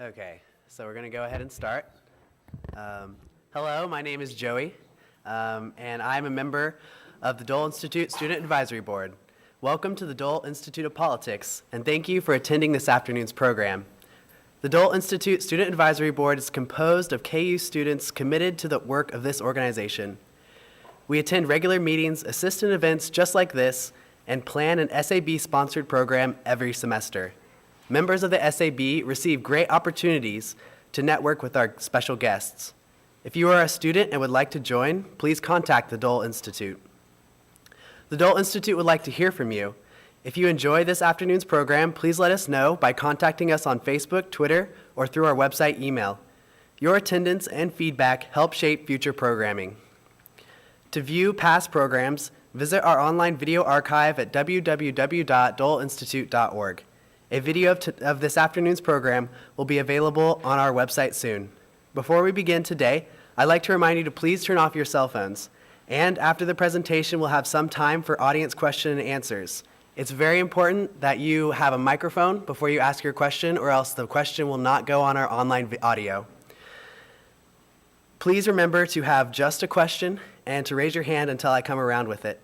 Okay, so we're going to go ahead and start. Hello, my name is Joey, and I'm a member of the Dole Institute Student Advisory Board. Welcome to the Dole Institute of Politics, and thank you for attending this afternoon's program. The Dole Institute Student Advisory Board is composed of KU students committed to the work of this organization. We attend regular meetings, assist in events just like this, and plan an SAB-sponsored program every semester. Members of the SAB receive great opportunities to network with our special guests. If you are a student and would like to join, please contact the Dole Institute. The Dole Institute would like to hear from you. If you enjoy this afternoon's program, please let us know by contacting us on Facebook, Twitter, or through our website email. Your attendance and feedback help shape future programming. To view past programs, visit our online video archive at www.doleinstitute.org. A video of this afternoon's program will be available on our website soon. Before we begin today, I'd like to remind you to please turn off your cell phones. And after the presentation, we'll have some time for audience question and answers. It's very important that you have a microphone before you ask your question, or else the question will not go on our online audio. Please remember to have just a question and to raise your hand until I come around with it.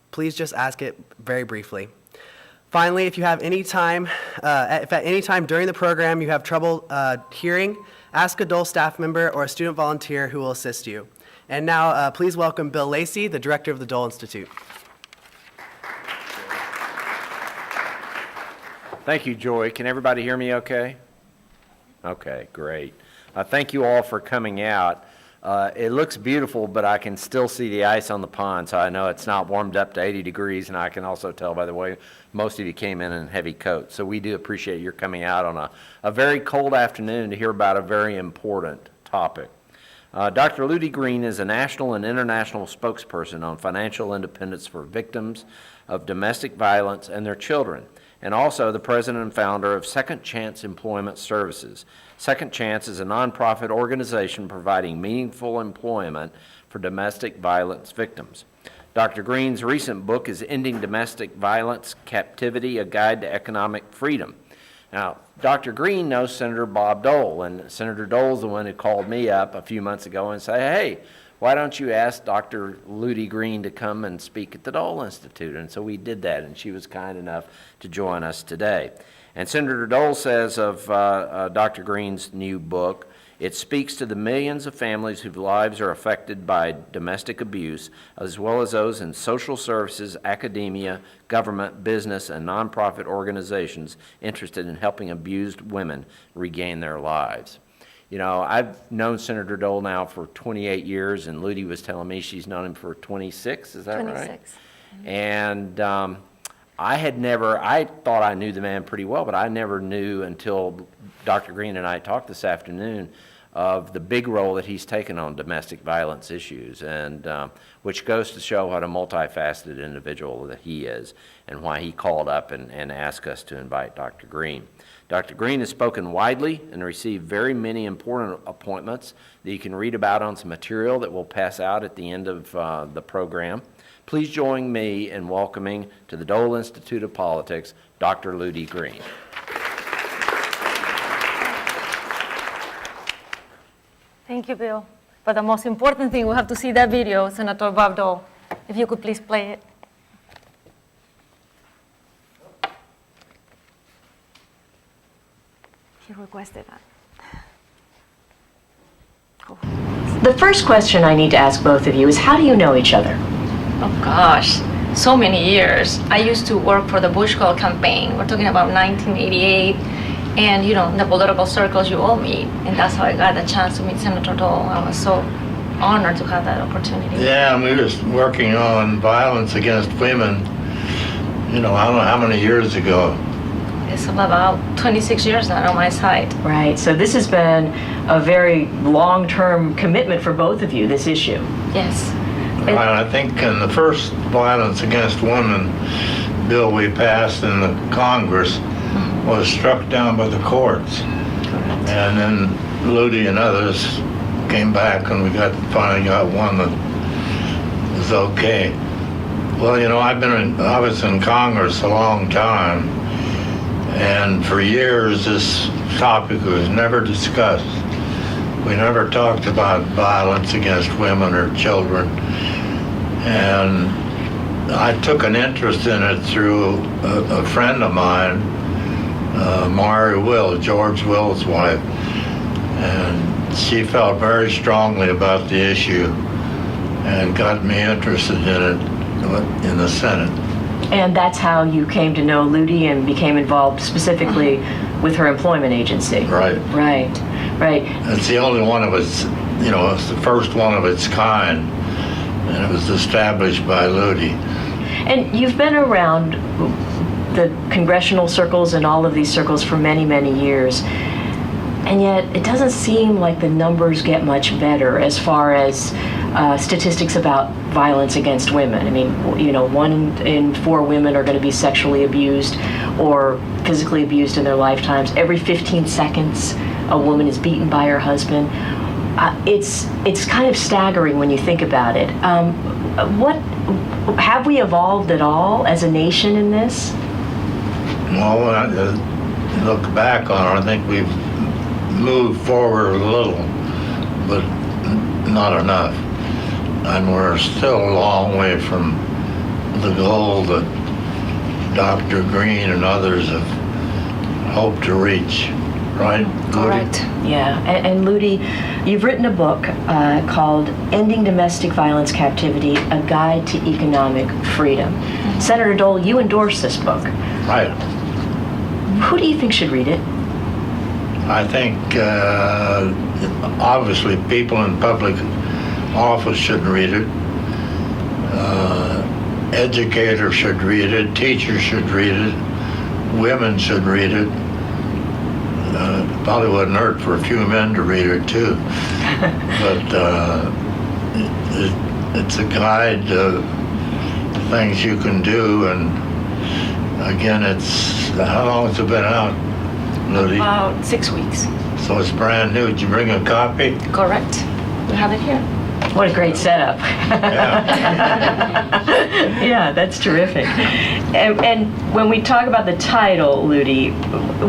Please just ask it very briefly. Finally, if at any time during the program you have trouble hearing, ask a Dole staff member or a student volunteer who will assist you. And now, please welcome Bill Lacy, the director of the Dole Institute. Thank you, Joy. Can everybody hear me okay? Okay, great. Thank you all for coming out. It looks beautiful, but I can still see the ice on the pond, so I know it's not warmed up to 80 degrees, and I can also tell by the way most of you came in heavy coats. So we do appreciate your coming out on a very cold afternoon to hear about a very important topic. Dr. Ludy Green is a national and international spokesperson on financial independence for victims of domestic violence and their children, and also the president and founder of Second Chance Employment Services. Second Chance is a nonprofit organization providing meaningful employment for domestic violence victims. Dr. Green's recent book is Ending Domestic Violence Captivity, A Guide to Economic Freedom. Now, Dr. Green knows Senator Bob Dole, and Senator Dole is the one who called me up a few months ago and said, hey, why don't you ask Dr. Ludy Green to come and speak at the Dole Institute? And so we did that, and she was kind enough to join us today. And Senator Dole says of Dr. Green's new book, it speaks to the millions of families whose lives are affected by domestic abuse, as well as those in social services, academia, government, business, and nonprofit organizations interested in helping abused women regain their lives. You know, I've known Senator Dole now for 28 years, and Ludy was telling me she's known him for 26, is that 26. Right? 26. And I thought I knew the man pretty well, but I never knew until Dr. Green and I talked this afternoon of the big role that he's taken on domestic violence issues, and which goes to show what a multifaceted individual that he is and why he called up and asked us to invite Dr. Green. Dr. Green has spoken widely and received very many important appointments that you can read about on some material that we'll pass out at the end of the program. Please join me in welcoming to the Dole Institute of Politics, Dr. Ludy Green. Thank you, Bill. But the most important thing, we have to see that video, Senator Bob Dole. If you could please play it. He requested that. Cool. The first question I need to ask both of you is, how do you know each other? Oh gosh, so many years. I used to work for the Bush Call campaign. We're talking about 1988. And you know, in the political circles you all meet. And that's how I got the chance to meet Senator Dole. I was so honored to have that opportunity. Yeah, and we were working on violence against women, you know, I don't know how many years ago. It's about 26 years now on my side. Right, so this has been a very long-term commitment for both of you, this issue. Yes. And I think in the first violence against women bill we passed in the Congress was struck down by the courts. Correct. And then Ludy and others came back and we finally got one that was okay. Well, you know, I was in Congress a long time, and for years this topic was never discussed. We never talked about violence against women or children. And I took an interest in it through a friend of mine, Mari Will, George Will's wife. And she felt very strongly about the issue and got me interested in it in the Senate. And that's how you came to know Ludy and became involved specifically with her employment agency. Right. Right, right. It's the only one of its, it's the first one of its kind, and it was established by Ludy. And you've been around the congressional circles and all of these circles for many, many years. And yet it doesn't seem like the numbers get much better as far as statistics about violence against women. I mean, 1 in 4 women are going to be sexually abused or physically abused in their lifetimes. Every 15 seconds, a woman is beaten by her husband. It's kind of staggering when you think about it. Have we evolved at all as a nation in this? Well, when I look back on it, I think we've moved forward a little, but not enough. And we're still a long way from the goal that Dr. Green and others have hoped to reach, right? Correct. Yeah, and Ludy, you've written a book called Ending Domestic Violence Captivity, A Guide to Economic Freedom. Senator Dole, you endorsed this book. Right. Who do you think should read it? I think obviously people in public office should read it. Educators should read it. Teachers should read it. Women should read it. Probably wouldn't hurt for a few men to read it too. But it's a guide to things you can do. And again, how long has it been out, Ludy? About 6 weeks. So it's brand new. Did you bring a copy? Correct. We have it here. What a great setup. Yeah. Yeah, that's terrific. And when we talk about the title, Ludy,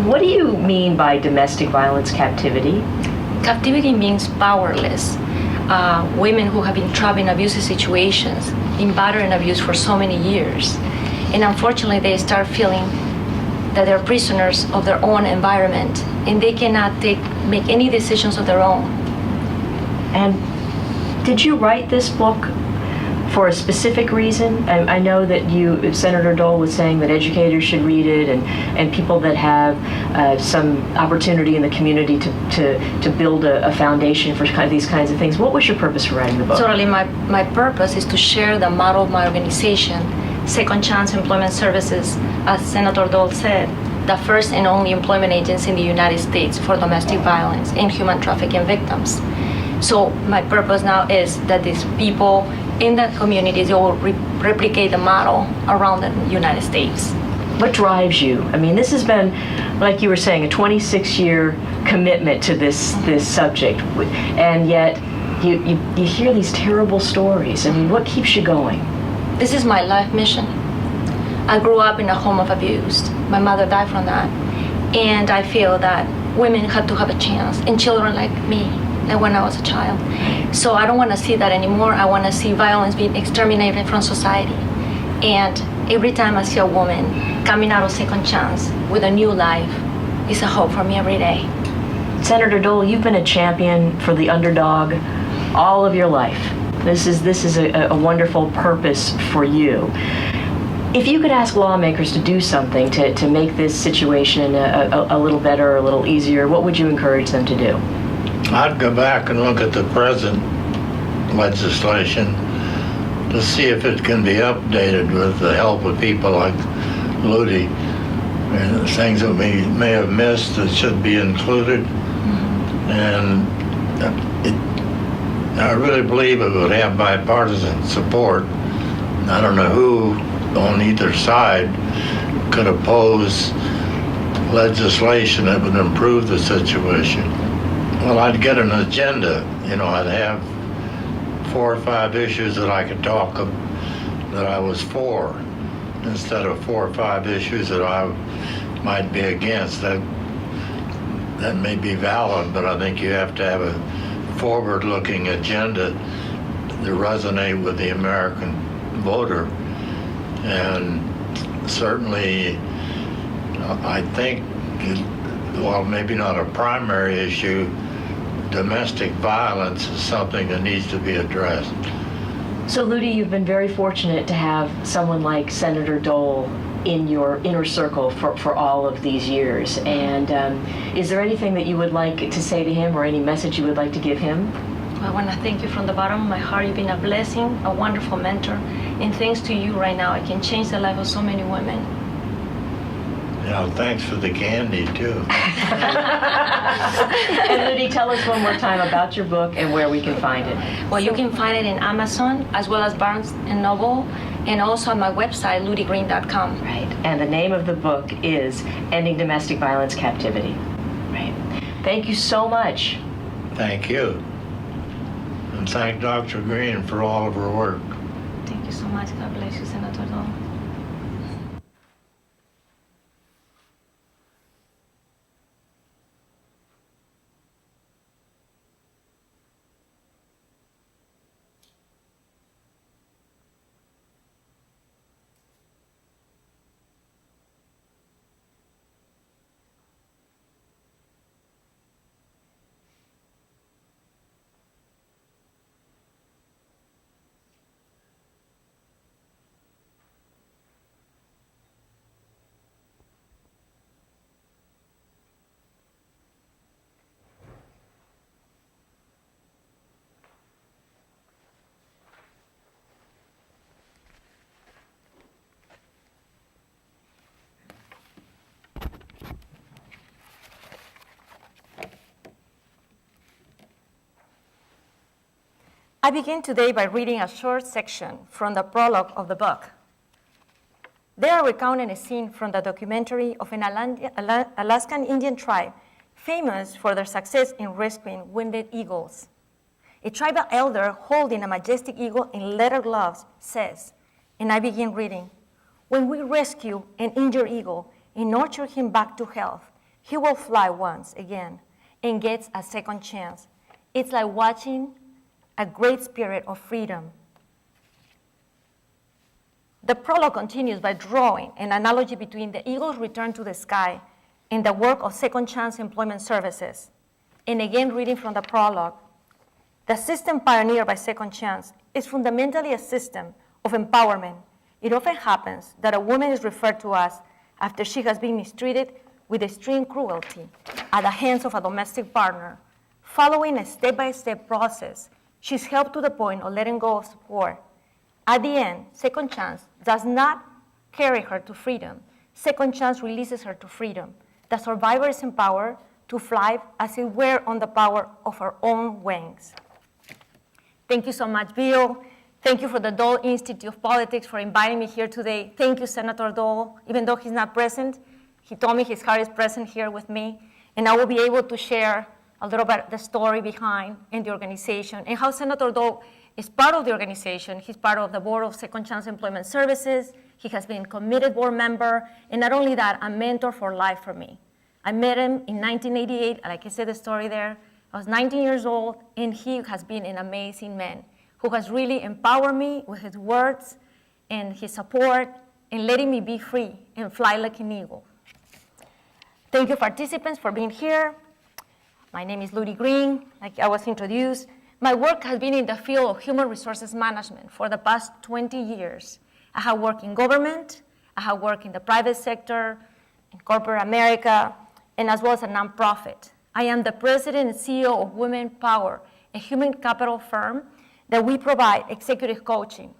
what do you mean by domestic violence captivity? Captivity means powerless. Women who have been trapped in abusive situations, in battered and abused for so many years. And unfortunately, they start feeling that they're prisoners of their own environment and they cannot make any decisions of their own. And did you write this book for a specific reason? I know that Senator Dole was saying that educators should read it and people that have some opportunity in the community to build a foundation for these kinds of things. What was your purpose for writing the book? Totally, my purpose is to share the model of my organization, Second Chance Employment Services, as Senator Dole said, the first and only employment agency in the United States for domestic violence and human trafficking victims. So my purpose now is that these people in the communities will replicate the model around the United States. What drives you? I mean, this has been, like you were saying, a 26-year commitment to this subject, and yet you hear these terrible stories. I mean, what keeps you going? This is my life mission. I grew up in a home of abuse. My mother died from that. And I feel that women had to have a chance, and children like me, like when I was a child. So I don't want to see that anymore. I want to see violence being exterminated from society. And every time I see a woman coming out of Second Chance with a new life, it's a hope for me every day. Senator Dole, you've been a champion for the underdog all of your life. This is a wonderful purpose for you. If you could ask lawmakers to do something to make this situation a little better, a little easier, what would you encourage them to do? I'd go back and look at the present legislation to see if it can be updated with the help of people like Ludy, and things that we may have missed that should be included. And I really believe it would have bipartisan support. I don't know who on either side could oppose legislation that would improve the situation. Well, I'd get an agenda. I'd have 4 or 5 issues that I could talk of that I was for, instead of 4 or 5 issues that I might be against. that may be valid, but I think you have to have a forward-looking agenda to resonate with the American voter. And certainly, I think, well, maybe not a primary issue, domestic violence is something that needs to be addressed. So, Ludy, you've been very fortunate to have someone like Senator Dole in your inner circle for all of these years. And is there anything that you would like to say to him, or any message you would like to give him? I want to thank you from the bottom of my heart. You've been a blessing, a wonderful mentor. And thanks to you right now, I can change the life of so many women. Yeah, thanks for the candy, too. And Ludy, tell us one more time about your book and where we can find it. Well, you can find it in Amazon, as well as Barnes & Noble, and also on my website, ludygreen.com. Right. And the name of the book is Ending Domestic Violence Captivity. Right. Thank you so much. Thank you. And thank Dr. Green for all of her work. Thank you so much. God bless you, Senator Dole. I begin today by reading a short section from the prologue of the book. They are recounting a scene from the documentary of an Alaskan Indian tribe famous for their success in rescuing wounded eagles. A tribal elder holding a majestic eagle in leather gloves says, and I begin reading, "When we rescue an injured eagle and nurture him back to health, he will fly once again and gets a second chance. It's like watching a great spirit of freedom." The prologue continues by drawing an analogy between the eagle's return to the sky and the work of Second Chance Employment Services. And again, reading from the prologue, the system pioneered by Second Chance is fundamentally a system of empowerment. It often happens that a woman is referred to us after she has been mistreated with extreme cruelty at the hands of a domestic partner. Following a step-by-step process, she's helped to the point of letting go of support. At the end, Second Chance does not carry her to freedom. Second Chance releases her to freedom. The survivor is empowered to fly as it were on the power of her own wings. Thank you so much, Bill. Thank you for the Dole Institute of Politics for inviting me here today. Thank you, Senator Dole. Even though he's not present, he told me his heart is present here with me, and I will be able to share a little bit the story behind and the organization and how Senator Dole is part of the organization. He's part of the board of Second Chance Employment Services. He has been a committed board member, and not only that, a mentor for life for me. I met him in 1988, like I said the story there. I was 19 years old, and he has been an amazing man who has really empowered me with his words and his support and letting me be free and fly like an eagle. Thank you, participants, for being here. My name is Ludy Green, like I was introduced. My work has been in the field of human resources management for the past 20 years. I have worked in government, I have worked in the private sector, in corporate America, and as well as a nonprofit. I am the president and CEO of Women Power, a human capital firm that we provide executive coaching.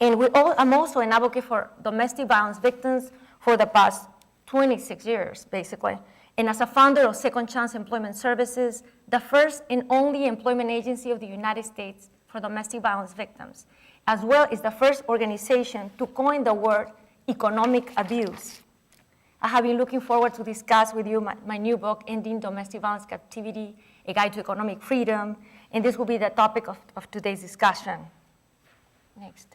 And I'm also an advocate for domestic violence victims for the past 26 years, basically. And as a founder of Second Chance Employment Services, the first and only employment agency of the United States for domestic violence victims, as well as the first organization to coin the word economic abuse. I have been looking forward to discuss with you my new book, Ending Domestic Violence Captivity, A Guide to Economic Freedom, and this will be the topic of today's discussion. Next.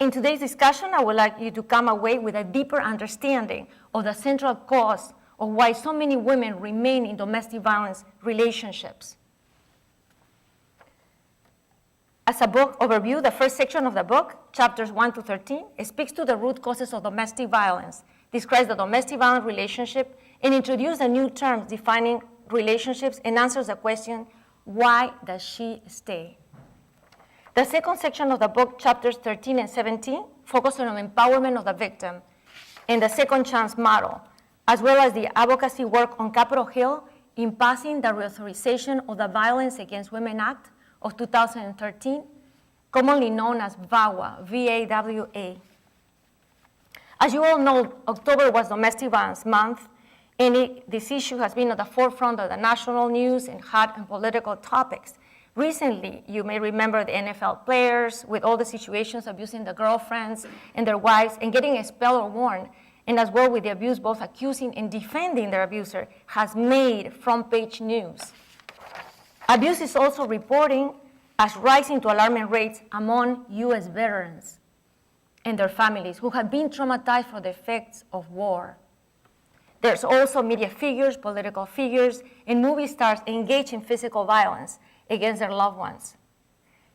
In today's discussion, I would like you to come away with a deeper understanding of the central cause of why so many women remain in domestic violence relationships. As a book overview, the first section of the book, chapters 1 to 13, speaks to the root causes of domestic violence, describes the domestic violence relationship, and introduces a new term defining relationships and answers the question, why does she stay? The second section of the book, chapters 13 and 17, focus on empowerment of the victim and the second chance model, as well as the advocacy work on Capitol Hill in passing the reauthorization of the Violence Against Women Act of 2013, commonly known as VAWA, V-A-W-A. As you all know, October was Domestic Violence Month, and this issue has been at the forefront of the national news and hot and political topics. Recently, you may remember the NFL players with all the situations abusing their girlfriends and their wives and getting expelled or warned, and as well with the abuse, both accusing and defending their abuser, has made front-page news. Abuse is also reporting as rising to alarming rates among U.S. veterans and their families who have been traumatized from the effects of war. There's also media figures, political figures, and movie stars engaged in physical violence against their loved ones.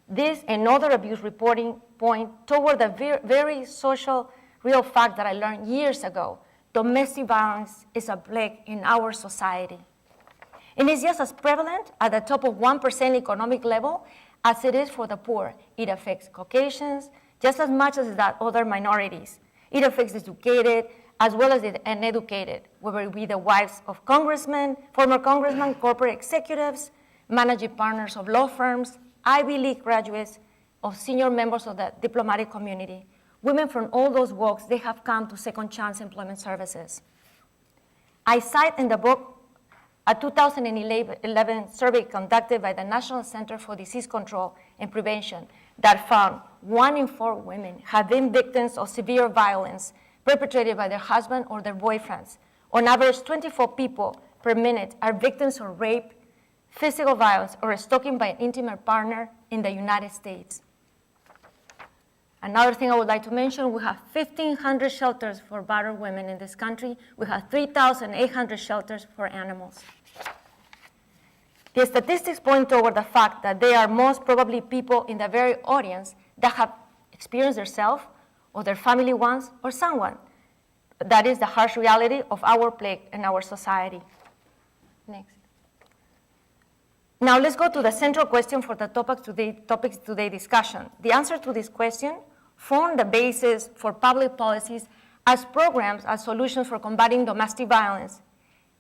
This and other abuse reporting point toward the very social real fact that I learned years ago. Domestic violence is a plague in our society. And it's just as prevalent at the top of 1% economic level as it is for the poor. It affects Caucasians just as much as that other minorities. It affects the educated as well as the uneducated, whether it be the wives of congressmen, former congressmen, corporate executives, managing partners of law firms, Ivy League graduates, of senior members of the diplomatic community. Women from all those walks, they have come to Second Chance Employment Services. I cite in the book a 2011 survey conducted by the National Center for Disease Control and Prevention that found 1 in 4 women have been victims of severe violence perpetrated by their husband or their boyfriends. On average, 24 people per minute are victims of rape, physical violence, or stalking by an intimate partner in the United States. Another thing I would like to mention, we have 1,500 shelters for battered women in this country. We have 3,800 shelters for animals. The statistics point toward the fact that they are most probably people in the very audience that have experienced themselves or their family once or someone. That is the harsh reality of our plague in our society. Next. Now let's go to the central question for the topics today discussion. The answer to this question form the basis for public policies as programs as solutions for combating domestic violence.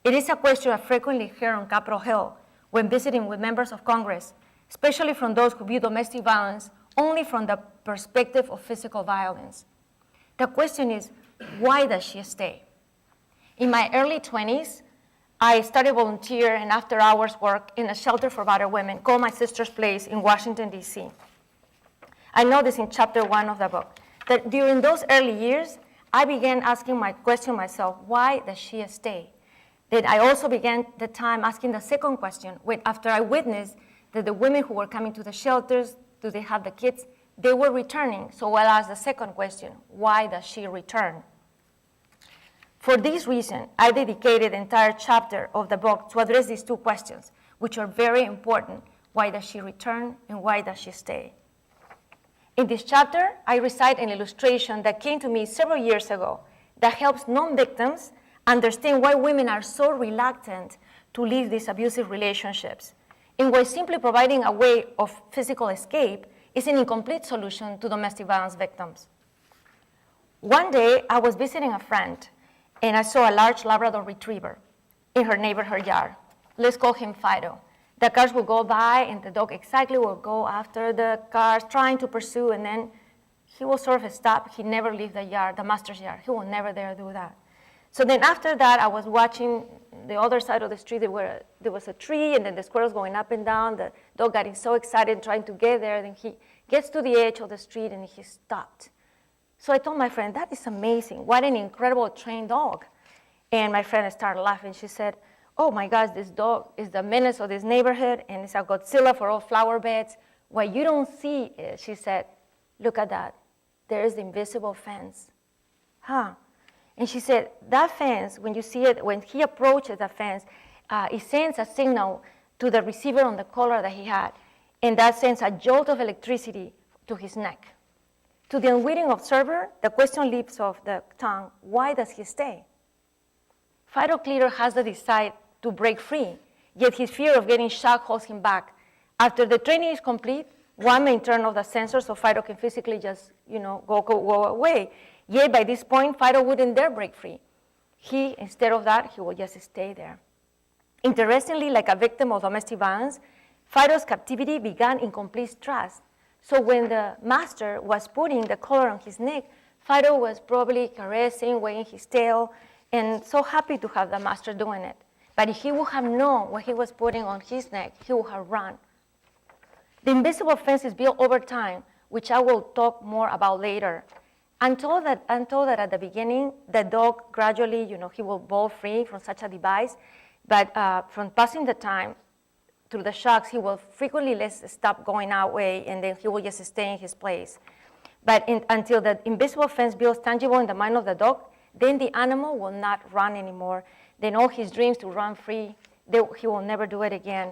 It is a question I frequently hear on Capitol Hill when visiting with members of Congress, especially from those who view domestic violence only from the perspective of physical violence. The question is, why does she stay? In my early 20s, I started volunteer and after hours work in a shelter for battered women called My Sister's Place in Washington, D.C. I know this in chapter 1 of the book, that during those early years, I began asking my question myself, why does she stay? Then I also began the time asking the second question, after I witnessed that the women who were coming to the shelters, do they have the kids? They were returning, so I'll ask the second question, why does she return? For this reason, I dedicated the entire chapter of the book to address these two questions, which are very important. Why does she return and why does she stay? In this chapter, I recite an illustration that came to me several years ago that helps non-victims understand why women are so reluctant to leave these abusive relationships, and why simply providing a way of physical escape is an incomplete solution to domestic violence victims. One day, I was visiting a friend, and I saw a large Labrador retriever in her neighborhood yard. Let's call him Fido. The cars would go by, and the dog exactly will go after the cars, trying to pursue, and then he will sort of stop. He never leave the yard, the master's yard. He will never dare do that. So then after that, I was watching the other side of the street where there was a tree, and then the squirrels going up and down. The dog getting so excited trying to get there. Then he gets to the edge of the street, and he stopped. So I told my friend, that is amazing. What an incredible trained dog. And my friend started laughing. She said, oh my gosh, this dog is the menace of this neighborhood, and it's a Godzilla for all flower beds. What you don't see is, she said, look at that. There is the invisible fence. Huh. And she said, that fence, when you see it, when he approaches the fence, it sends a signal to the receiver on the collar that he had. And that sends a jolt of electricity to his neck. To the unwitting observer, the question leaps off the tongue, why does he stay? Fido clearly has the desire to break free, yet his fear of getting shot holds him back. After the training is complete, one may turn off the sensor so Fido can physically just, go away. Yet by this point, Fido wouldn't dare break free. Instead of that, he will just stay there. Interestingly, like a victim of domestic violence, Fido's captivity began in complete trust. So when the master was putting the collar on his neck, Fido was probably caressing, wagging his tail, and so happy to have the master doing it. But if he would have known what he was putting on his neck, he would have run. The invisible fence is built over time, which I will talk more about later. I'm told that at the beginning, the dog gradually, he will bolt free from such a device, but from passing the time through the shocks, he will frequently stop going that way, and then he will just stay in his place. But until the invisible fence becomes tangible in the mind of the dog, then the animal will not run anymore. Then all his dreams to run free, he will never do it again.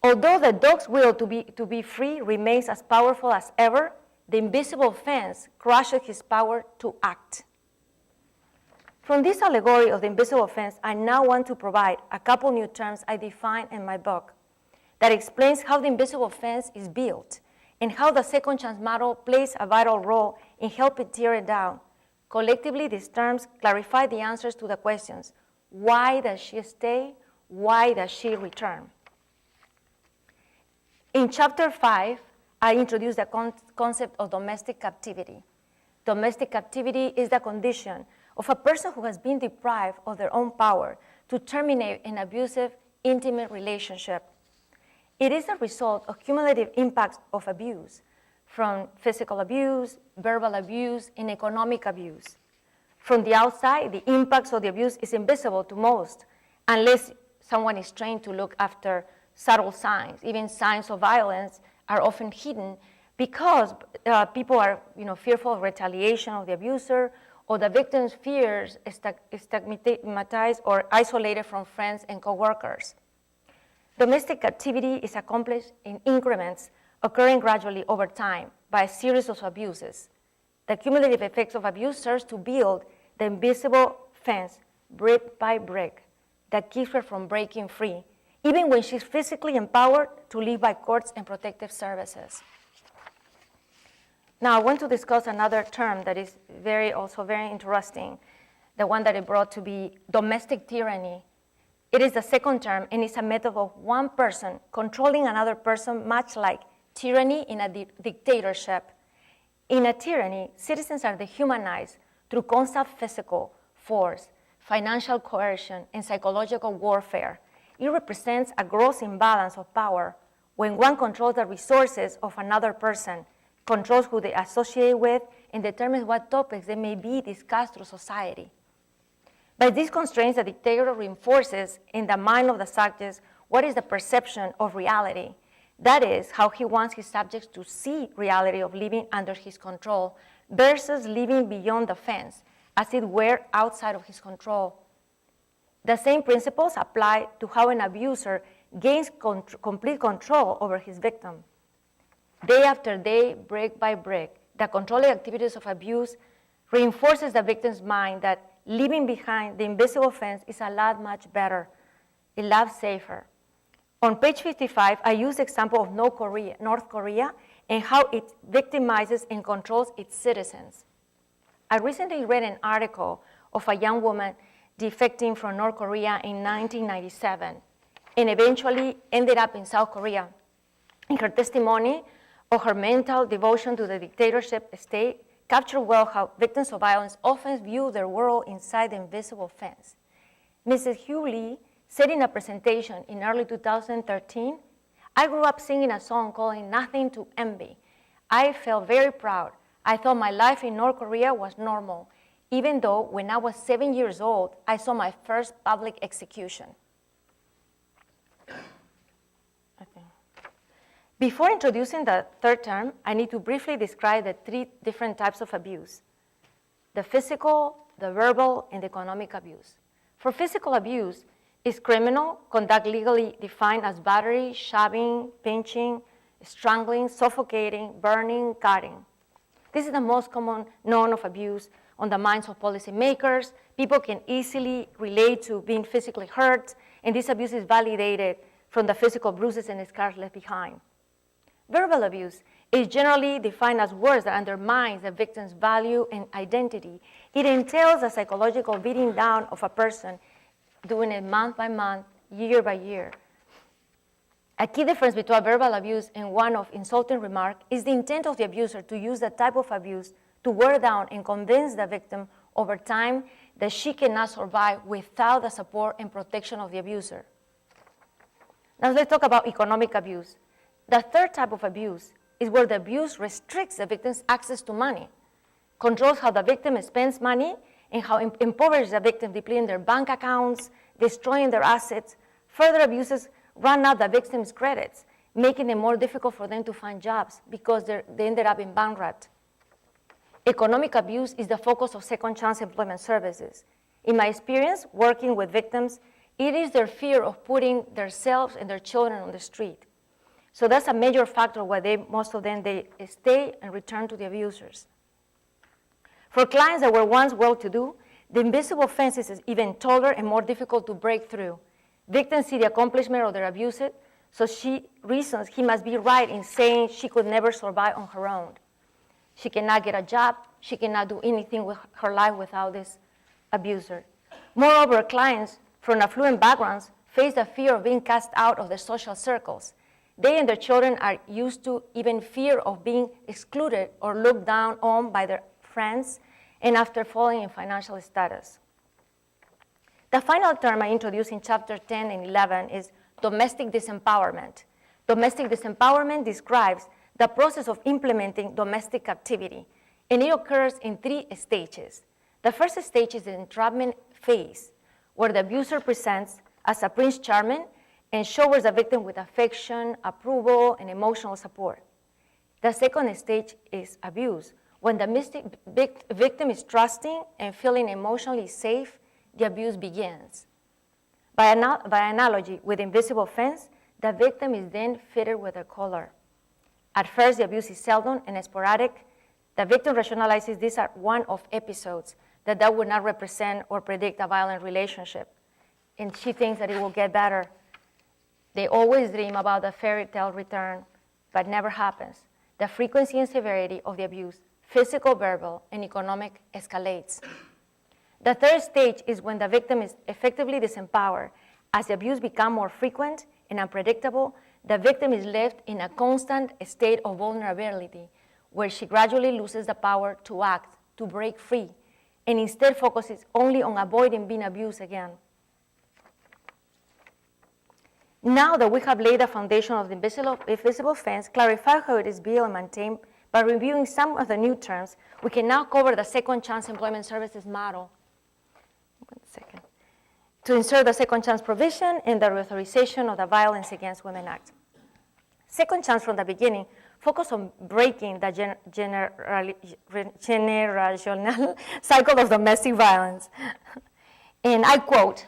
Although the dog's will to be free remains as powerful as ever, the invisible fence crushes his power to act. From this allegory of the invisible fence, I now want to provide a couple new terms I define in my book that explains how the invisible fence is built and how the second chance model plays a vital role in helping tear it down. Collectively, these terms clarify the answers to the questions: why does she stay? Why does she return? In chapter 5, I introduced the concept of domestic captivity. Domestic captivity is the condition of a person who has been deprived of their own power to terminate an abusive, intimate relationship. It is the result of cumulative impacts of abuse, from physical abuse, verbal abuse, and economic abuse. From the outside, the impacts of the abuse is invisible to most, unless someone is trained to look after subtle signs. Even signs of violence are often hidden because people are fearful of retaliation of the abuser, or the victim's fears is stigmatized or isolated from friends and coworkers. Domestic captivity is accomplished in increments occurring gradually over time by a series of abuses. The cumulative effects of abuse serves to build the invisible fence brick by brick that keeps her from breaking free, even when she's physically empowered to live by courts and protective services. Now, I want to discuss another term that is also very interesting, the one that I brought to be domestic tyranny. It is the second term, and it's a method of one person controlling another person, much like tyranny in a dictatorship. In a tyranny, citizens are dehumanized through constant physical force, financial coercion, and psychological warfare. It represents a gross imbalance of power when one controls the resources of another person, controls who they associate with, and determines what topics they may be discussed through society. By these constraints, the dictator reinforces in the mind of the subjects what is the perception of reality. That is, how he wants his subjects to see reality of living under his control versus living beyond the fence, as it were outside of his control. The same principles apply to how an abuser gains complete control over his victim. Day after day, brick by brick, the controlling activities of abuse reinforces the victim's mind that living behind the invisible fence is a lot much better, a lot safer. On page 55, I use the example of North Korea and how it victimizes and controls its citizens. I recently read an article of a young woman defecting from North Korea in 1997 and eventually ended up in South Korea. In her testimony of her mental devotion to the dictatorship state, captured well how victims of violence often view their world inside the invisible fence. Mrs. Hugh Lee said in a presentation in early 2013, "I grew up singing a song called Nothing to Envy. I felt very proud. I thought my life in North Korea was normal, even though when I was 7 years old, I saw my first public execution." Before introducing the third term, I need to briefly describe the three different types of abuse: the physical, the verbal and economic abuse. For physical abuse, it's criminal conduct legally defined as battery, shoving, pinching, strangling, suffocating, burning, cutting. This is the most common known of abuse on the minds of policymakers. People can easily relate to being physically hurt, and this abuse is validated from the physical bruises and scars left behind. Verbal abuse is generally defined as words that undermine the victim's value and identity. It entails a psychological beating down of a person, doing it month by month, year by year. A key difference between verbal abuse and one of insulting remark is the intent of the abuser to use that type of abuse to wear down and convince the victim over time that she cannot survive without the support and protection of the abuser. Now let's talk about economic abuse. The third type of abuse is where the abuse restricts the victim's access to money, controls how the victim spends money, and how impoverishes the victim, depleting their bank accounts, destroying their assets. Further abuses run out the victim's credits, making it more difficult for them to find jobs because they ended up in bankrupt. Economic abuse is the focus of second chance employment services. In my experience working with victims, it is their fear of putting themselves and their children on the street. So that's a major factor why most of them stay and return to the abusers. For clients that were once well-to-do, the invisible fence is even taller and more difficult to break through. Victims see the accomplishment of their abuser, so she reasons he must be right in saying she could never survive on her own. She cannot get a job. She cannot do anything with her life without this abuser. Moreover, clients from affluent backgrounds face the fear of being cast out of their social circles. They and their children are used to even fear of being excluded or looked down on by their friends, and after falling in financial status. The final term I introduced in chapter 10 and 11 is domestic disempowerment. Domestic disempowerment describes the process of implementing domestic captivity, and it occurs in 3 stages. The first stage is the entrapment phase, where the abuser presents as a prince charming and showers the victim with affection, approval, and emotional support. The second stage is abuse, when the victim is trusting and feeling emotionally safe, the abuse begins. By analogy with invisible fence, the victim is then fitted with a collar. At first, the abuse is seldom and sporadic. The victim rationalizes these are one of episodes, that would not represent or predict a violent relationship. And she thinks that it will get better. They always dream about the fairy tale return, but never happens. The frequency and severity of the abuse, physical, verbal, and economic, escalates. The third stage is when the victim is effectively disempowered. As the abuse becomes more frequent and unpredictable, the victim is left in a constant state of vulnerability, where she gradually loses the power to act, to break free, and instead focuses only on avoiding being abused again. Now that we have laid the foundation of the invisible fence, clarify how it is built and maintained, by reviewing some of the new terms, we can now cover the second chance employment services model. 1 second. To insert the second chance provision in the reauthorization of the Violence Against Women Act. Second chance from the beginning focused on breaking the generational cycle of domestic violence. And I quote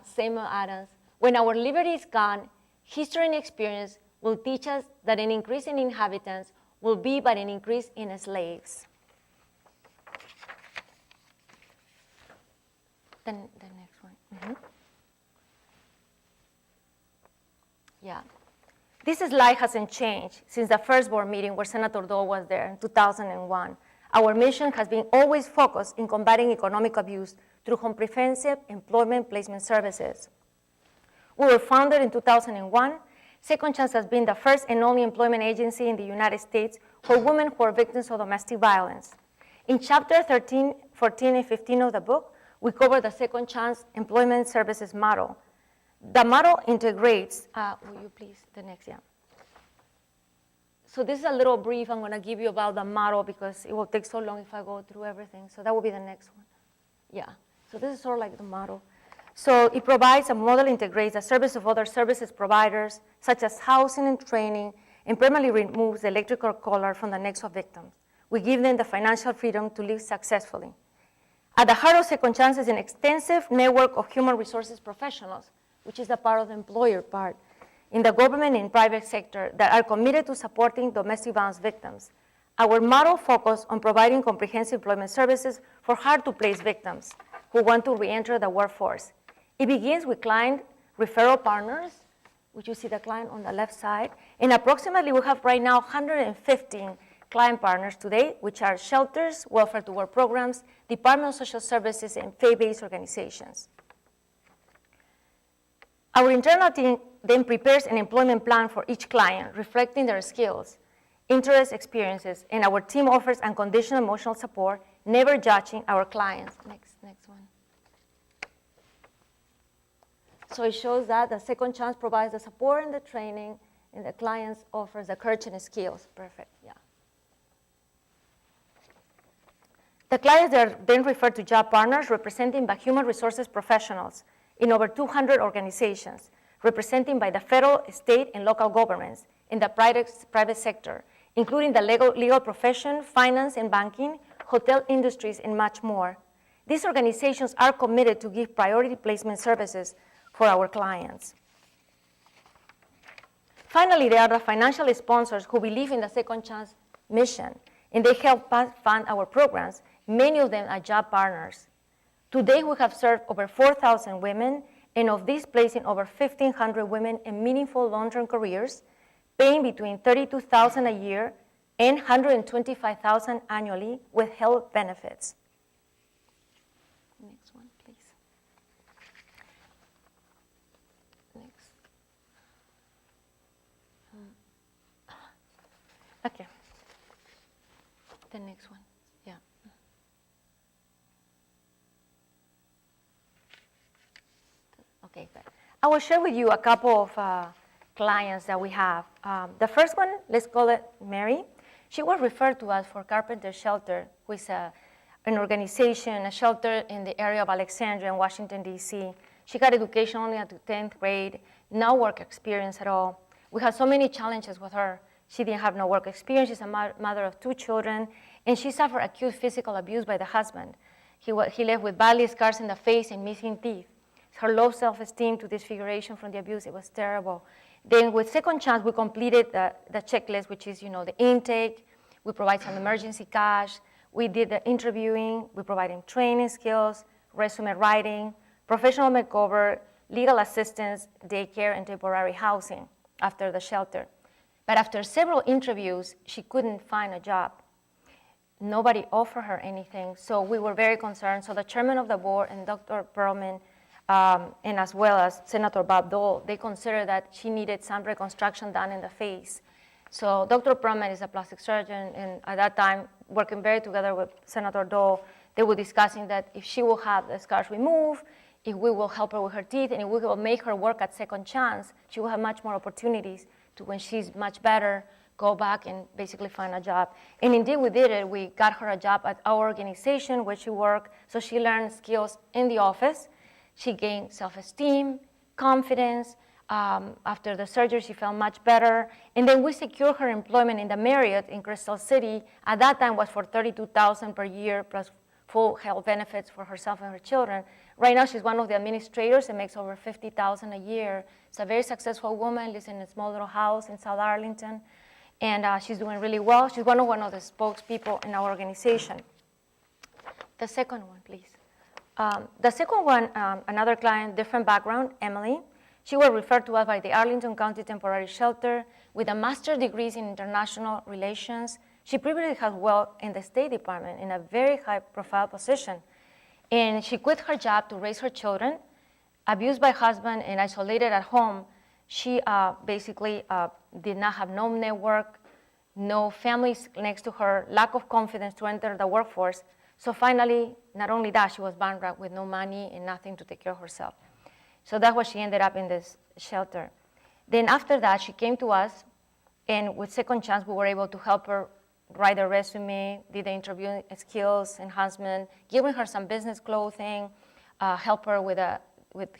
Samuel Adams, "When our liberty is gone, history and experience will teach us that an increase in inhabitants will be but an increase in slaves." Then the next one. Mm-hmm. Yeah. This slide hasn't changed since the first board meeting where Senator Dole was there in 2001. Our mission has been always focused in combating economic abuse through comprehensive employment placement services. We were founded in 2001. Second Chance has been the first and only employment agency in the United States for women who are victims of domestic violence. In chapter 13, 14, and 15 of the book, we cover the Second Chance employment services model. The model integrates, will you please, the next, yeah. So this is a little brief I'm gonna give you about the model because it will take so long if I go through everything. So that will be the next one. Yeah, so this is sort of like the model. So it provides a model integrates the service of other services providers, such as housing and training, and permanently removes the electrical collar from the necks of victims. We give them the financial freedom to live successfully. At the heart of Second Chance is an extensive network of human resources professionals, which is the part of the employer part, in the government and private sector that are committed to supporting domestic violence victims. Our model focuses on providing comprehensive employment services for hard-to-place victims who want to re-enter the workforce. It begins with client referral partners, which you see the client on the left side, and approximately we have right now 115 client partners today, which are shelters, welfare-to-work programs, Department of Social Services, and faith-based organizations. Our internal team then prepares an employment plan for each client, reflecting their skills, interests, experiences, and our team offers unconditional emotional support, never judging our clients. Next one. So it shows that the Second Chance provides the support and the training, and the clients offers the courage and skills. Perfect, yeah. The clients are then referred to job partners represented by human resources professionals in over 200 organizations, represented by the federal, state, and local governments in the private sector, including the legal profession, finance and banking, hotel industries, and much more. These organizations are committed to give priority placement services for our clients. Finally, there are the financial sponsors who believe in the Second Chance mission, and they help us fund our programs. Many of them are job partners. Today, we have served over 4,000 women, and of these, placing over 1,500 women in meaningful long-term careers, paying between $32,000 a year and $125,000 annually with health benefits. Next one, please. Next. Okay. The next one. Yeah. Okay, good. I will share with you a couple of clients that we have. The first one, let's call it Mary. She was referred to us for Carpenter Shelter, which is an organization, a shelter in the area of Alexandria in Washington, D.C. She got education only up to 10th grade, no work experience at all. We had so many challenges with her. She didn't have no work experience. She's a mother of 2 children, and she suffered acute physical abuse by the husband. He left with badly scars in the face and missing teeth. Her low self-esteem to disfiguration from the abuse, it was terrible. Then with Second Chance, we completed the checklist, which is, the intake. We provide some emergency cash. We did the interviewing. We provided training skills, resume writing, professional makeover, legal assistance, daycare, and temporary housing after the shelter. But after several interviews, she couldn't find a job. Nobody offered her anything, so we were very concerned. So the chairman of the board and Dr. Perlman, and as well as Senator Bob Dole, they considered that she needed some reconstruction done in the face. So Dr. Perlman is a plastic surgeon, and at that time, working very together with Senator Dole, they were discussing that if she will have the scars removed, if we will help her with her teeth, and if we will make her work at Second Chance, she will have much more opportunities to, when she's much better, go back and basically find a job. And indeed, we did it. We got her a job at our organization where she worked, so she learned skills in the office. She gained self-esteem, confidence. After the surgery, she felt much better. And then we secured her employment in the Marriott in Crystal City. At that time, was for $32,000 per year plus full health benefits for herself and her children. Right now, she's one of the administrators and makes over $50,000 a year. She's a very successful woman, lives in a small little house in South Arlington, and she's doing really well. She's one of the spokespeople in our organization. The second one, please. The second one, another client, different background, Emily. She was referred to us by the Arlington County Temporary Shelter with a master's degree in international relations. She previously had worked in the State Department in a very high-profile position. And she quit her job to raise her children, abused by husband and isolated at home. She basically did not have no network, no families next to her, lack of confidence to enter the workforce. So finally, not only that, she was bankrupt with no money and nothing to take care of herself. So that's why she ended up in this shelter. Then after that, she came to us, and with Second Chance, we were able to help her write a resume, did the interview skills enhancement, giving her some business clothing, help her with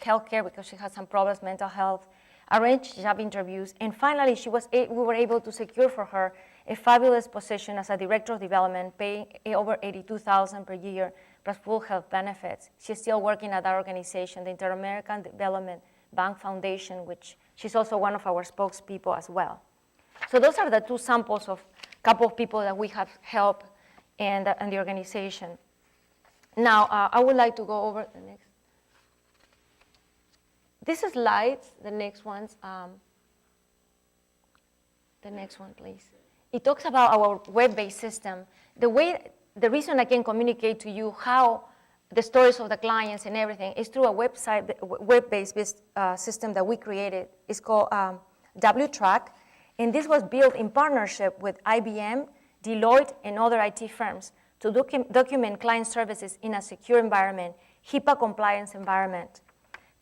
healthcare because she had some problems, mental health, arrange job interviews, and finally we were able to secure for her a fabulous position as a director of development, paying over $82,000 per year, plus full health benefits. She's still working at that organization, the Inter-American Development Bank Foundation, which she's also one of our spokespeople as well. So those are the two samples of a couple of people that we have helped and the organization. Now, I would like to go over the next. This is slides, the next ones. The next one, please. It talks about our web-based system. The reason I can communicate to you how the stories of the clients and everything is through a web-based system that we created. It's called WTrack, and this was built in partnership with IBM, Deloitte, and other IT firms to document client services in a secure environment, HIPAA compliance environment.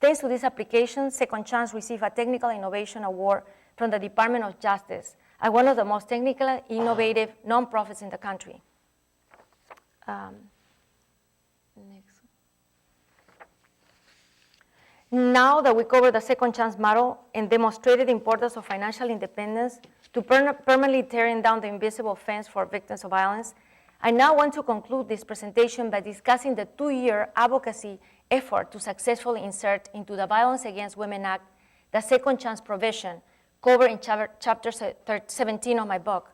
Thanks to this application, Second Chance received a Technical Innovation Award from the Department of Justice as one of the most technically innovative nonprofits in the country. Next. Now that we covered the Second Chance model and demonstrated the importance of financial independence to permanently tearing down the invisible fence for victims of violence, I now want to conclude this presentation by discussing the 2-year advocacy effort to successfully insert into the Violence Against Women Act the Second Chance provision covered in chapter 17 of my book.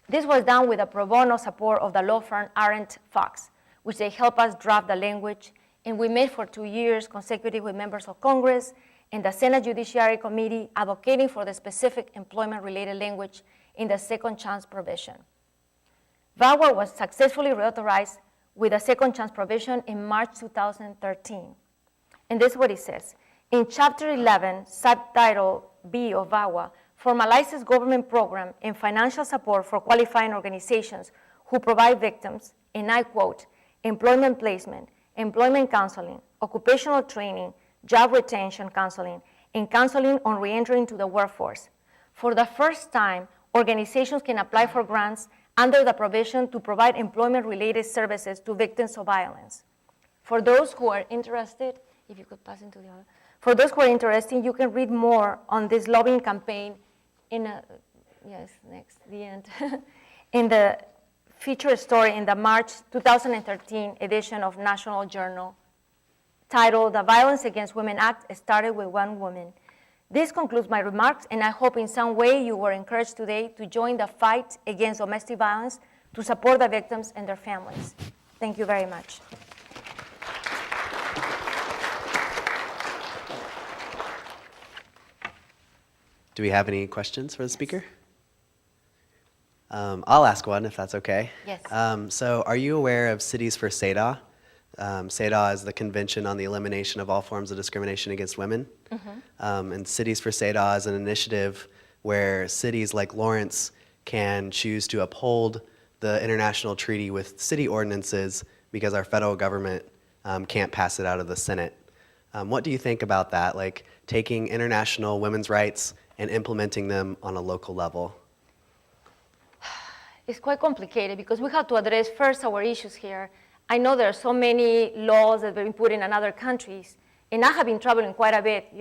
This was done with the pro bono support of the law firm Arendt Fox, which they helped us draft the language, and we met for 2 years consecutive with members of Congress and the Senate Judiciary Committee advocating for the specific employment-related language in the Second Chance provision. VAWA was successfully reauthorized with a Second Chance provision in March 2013. And this is what it says. In Chapter 11, Subtitle B of VAWA, formalizes government program and financial support for qualifying organizations who provide victims, and I quote, employment placement, employment counseling, occupational training, job retention counseling, and counseling on reentry into the workforce. For the first time, organizations can apply for grants under the provision to provide employment-related services to victims of violence. For those who are interested, if you could pass into the other. For those who are interested, you can read more on this lobbying campaign in the end, in the feature story in the March 2013 edition of National Journal titled The Violence Against Women Act Started with One Woman. This concludes my remarks, and I hope in some way you were encouraged today to join the fight against domestic violence to support the victims and their families. Thank you very much. Do we have any questions for the speaker? I'll ask one if that's okay. Yes. So are you aware of Cities for SEDA? SEDA is the Convention on the Elimination of All Forms of Discrimination Against Women. Mm-hmm. And Cities for SEDA is an initiative where cities like Lawrence can choose to uphold the international treaty with city ordinances because our federal government can't pass it out of the Senate. What do you think about that, like taking international women's rights and implementing them on a local level? It's quite complicated because we have to address first our issues here. I know there are so many laws that have been put in other countries, and I have been traveling quite a bit,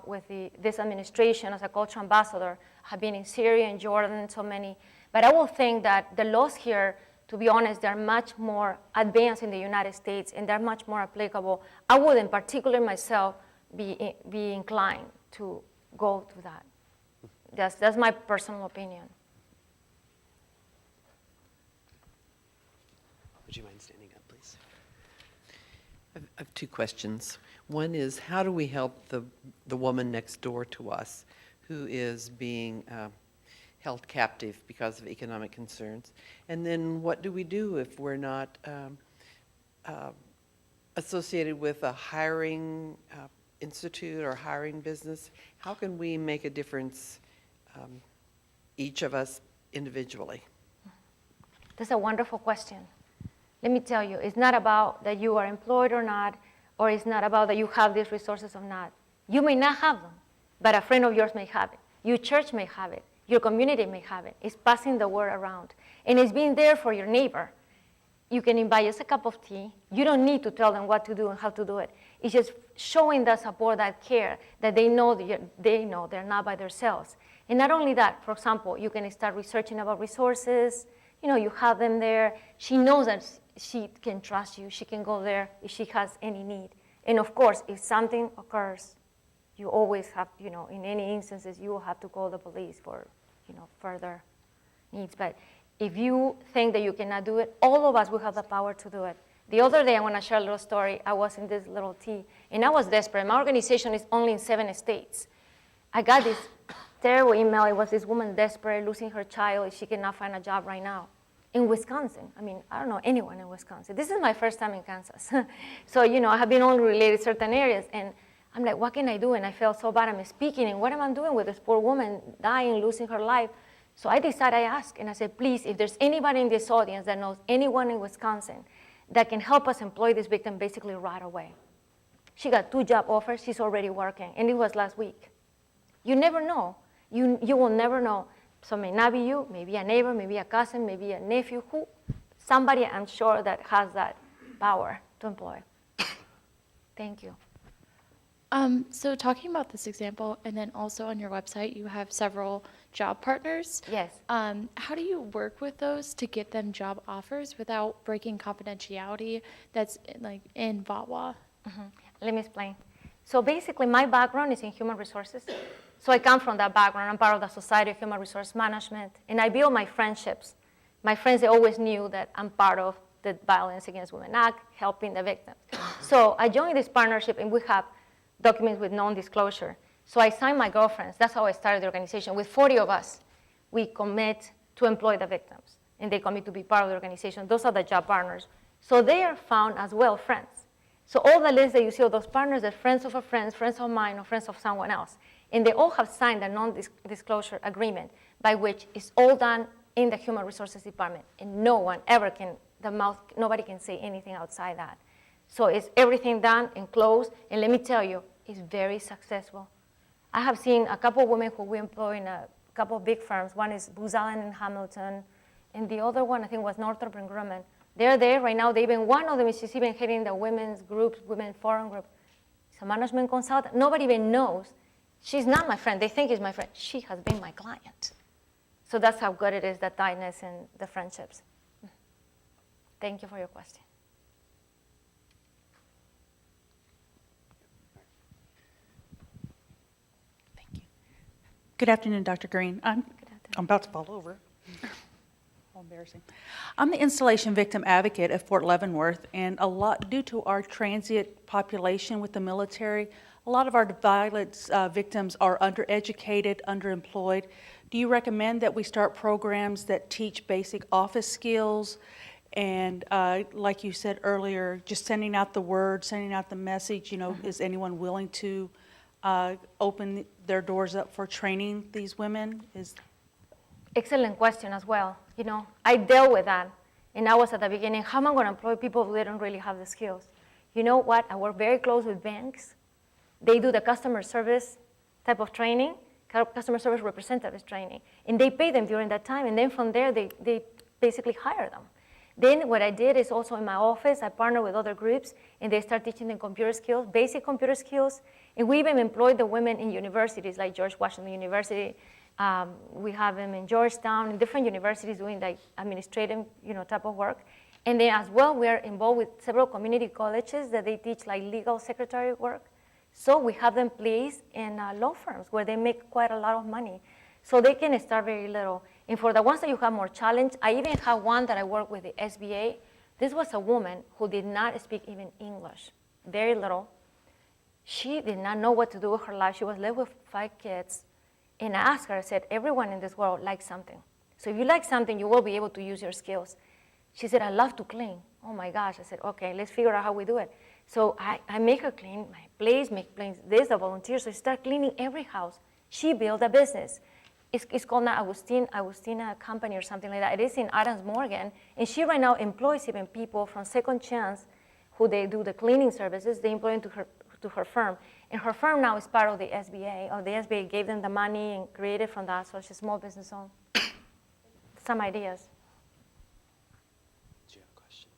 with this administration as a cultural ambassador. I have been in Syria and Jordan and so many, but I will think that the laws here, to be honest, they're much more advanced in the United States and they're much more applicable. I would in particular myself be inclined to go to that. That's my personal opinion. Would you mind standing up, please? I have two questions. One is, how do we help the woman next door to us who is being held captive because of economic concerns? And then what do we do if we're not associated with a hiring institute or hiring business? How can we make a difference, each of us individually? That's a wonderful question. Let me tell you, it's not about that you are employed or not, or it's not about that you have these resources or not. You may not have them, but a friend of yours may have it. Your church may have it. Your community may have it. It's passing the word around. And it's being there for your neighbor. You can invite us a cup of tea. You don't need to tell them what to do and how to do it. It's just showing that support, that care, that they know they're not by themselves. And not only that, for example, you can start researching about resources. You have them there. She knows that she can trust you. She can go there if she has any need. And of course, if something occurs, you always have, in any instances, you will have to call the police for, further needs. But if you think that you cannot do it, all of us will have the power to do it. The other day, I want to share a little story. I was in this little tea, and I was desperate. My organization is only in 7 states. I got this terrible email. It was this woman desperate, losing her child. She cannot find a job right now. In Wisconsin. I mean, I don't know anyone in Wisconsin. This is my first time in Kansas. So, I have been only related to certain areas. And I'm like, what can I do? And I felt so bad. I'm speaking. And what am I doing with this poor woman dying, losing her life? So I decided, I asked. And I said, please, if there's anybody in this audience that knows anyone in Wisconsin that can help us employ this victim basically right away. She got 2 job offers. She's already working. And it was last week. You never know. You will never know. So it may not be you, maybe a neighbor, maybe a cousin, maybe a nephew, somebody I'm sure that has that power to employ. Thank you. So talking about this example, and then also on your website, you have several job partners. Yes. How do you work with those to get them job offers without breaking confidentiality that's like in VAWA? Let me explain. So basically, my background is in human resources. So I come from that background. I'm part of the Society of Human Resource Management. And I build my friendships. My friends, they always knew that I'm part of the Violence Against Women Act, helping the victims. So I joined this partnership, and we have documents with non-disclosure. So I signed my girlfriends. That's how I started the organization. With 40 of us, we commit to employ the victims. And they commit to be part of the organization. Those are the job partners. So they are found as well friends. So all the lists that you see of those partners are friends of a friend, friends of mine, or friends of someone else. And they all have signed a non-disclosure agreement by which it's all done in the Human Resources Department. And no one ever can, nobody can say anything outside that. So it's everything done and closed. And let me tell you, it's very successful. I have seen a couple of women who we employ in a couple of big firms. One is Booz Allen and Hamilton. And the other one, I think, was Northrop and Grumman. They're there right now. One of them is just even heading the women's groups, women forum group. It's a management consultant. Nobody even knows. She's not my friend. They think she's my friend. She has been my client. So that's how good it is, the tightness and the friendships. Thank you for your question. Thank you. Good afternoon, Dr. Green. I'm about to fall over. How embarrassing. I'm the installation victim advocate at Fort Leavenworth, and due to our transient population with the military, a lot of our violence victims are undereducated, underemployed. Do you recommend that we start programs that teach basic office skills and, like you said earlier, just sending out the word, sending out the message, is anyone willing to open their doors up for training these women? Excellent question as well. I dealt with that, and I was at the beginning, how am I going to employ people who don't really have the skills? You know what? I work very close with banks. They do the customer service type of training, customer service representatives training, and they pay them during that time, and then from there, they basically hire them. Then what I did is also in my office, I partner with other groups, and they start teaching them computer skills, basic computer skills, and we even employed the women in universities like George Washington University. We have them in Georgetown, in different universities doing like administrative, type of work. And then as well, we are involved with several community colleges that they teach like legal secretary work. So we have them placed in law firms where they make quite a lot of money. So they can start very little. And for the ones that you have more challenge, I even have one that I work with the SBA. This was a woman who did not speak even English, very little. She did not know what to do with her life. She was left with 5 kids. And I asked her, I said, everyone in this world likes something. So if you like something, you will be able to use your skills. She said, I love to clean. Oh my gosh. I said, okay, let's figure out how we do it. So I make her clean my place, make planes. There's a volunteer, so she started cleaning every house. She built a business. It's called now Agustina Company or something like that. It is in Adams Morgan. And she right now employs even people from Second Chance who they do the cleaning services. They employ them to her firm. And her firm now is part of the SBA, or the SBA gave them the money and created from that, so she's a small business owner. Some ideas. Do you have a question?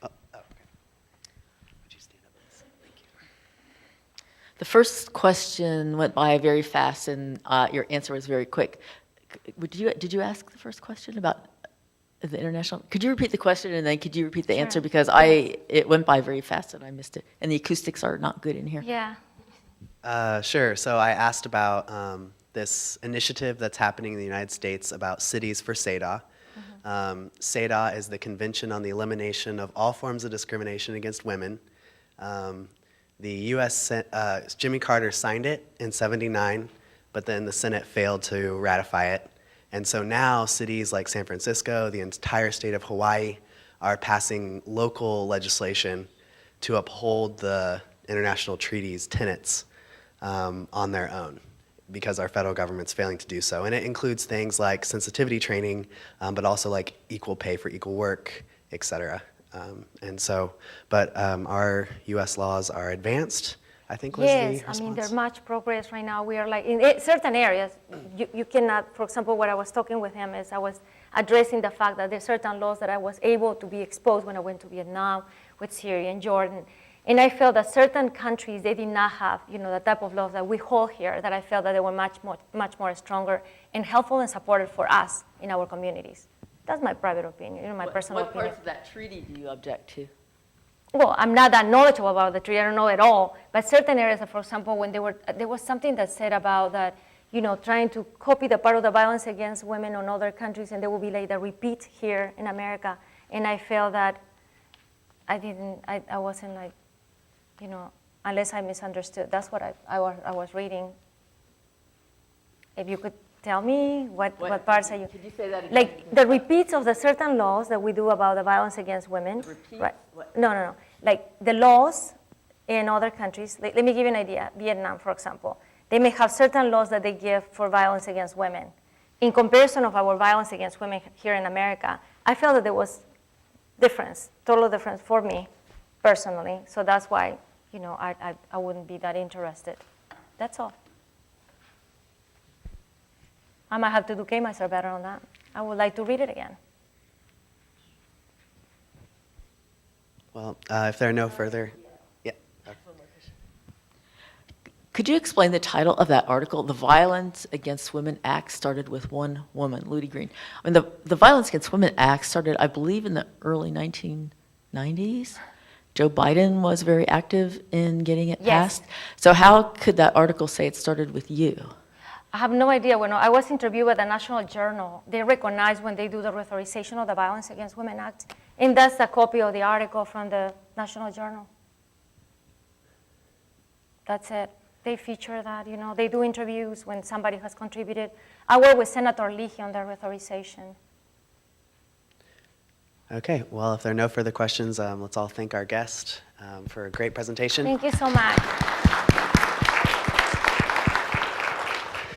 No? Okay. Would you stand up, please? Thank you. The first question went by very fast, and your answer was very quick. Did you ask the first question about the international? Could you repeat the question and then could you repeat the answer? Sure. Because it went by very fast and I missed it. And the acoustics are not good in here. Yeah. Sure. So I asked about this initiative that's happening in the United States about cities for SEDA. SEDA is the Convention on the Elimination of All Forms of Discrimination Against Women. The U.S. Jimmy Carter signed it in '79, but then the Senate failed to ratify it. And so now cities like San Francisco, the entire state of Hawaii, are passing local legislation to uphold the international treaties' tenets on their own, because our federal government's failing to do so. And it includes things like sensitivity training, but also like equal pay for equal work, et cetera. Our U.S. laws are advanced, I think was the Yes, response. I mean, there's much progress right now. We are like, in certain areas, you cannot, for example, what I was talking with him is I was addressing the fact that there's certain laws that I was able to be exposed when I went to Vietnam with Syria and Jordan. And I felt that certain countries, they did not have, the type of laws that we hold here, that I felt that they were much more stronger and helpful and supportive for us in our communities. That's my private opinion, my personal opinion. What parts of that treaty do you object to? Well, I'm not that knowledgeable about the treaty, I don't know at all, but certain areas, for example, when there was something that said about that, trying to copy the part of the violence against women on other countries, and there will be like the repeat here in America, and I felt that I wasn't like, unless I misunderstood. That's what I was reading. If you could tell me what parts are you? Could you say that again? Like the repeats of the certain laws that we do about the violence against women. The repeats? Right. What? No. Like the laws in other countries. Let me give you an idea. Vietnam, for example. They may have certain laws that they give for violence against women. In comparison of our violence against women here in America, I felt that there was difference, total difference for me personally. So that's why, I wouldn't be that interested. That's all. I might have to educate myself better on that. I would like to read it again. Well, if there are no further, yeah. Could you explain the title of that article? The Violence Against Women Act started with one woman, Ludy Green. I mean, the Violence Against Women Act started, I believe, in the early 1990s. Joe Biden was very active in getting it passed. So how could that article say it started with you? I have no idea. When I was interviewed by the National Journal, they recognize when they do the reauthorization of the Violence Against Women Act, and that's a copy of the article from the National Journal. That's it. They feature that, they do interviews when somebody has contributed. I work with Senator Leahy on the reauthorization. Okay, well, if there are no further questions, let's all thank our guest for a great presentation. Thank you so much.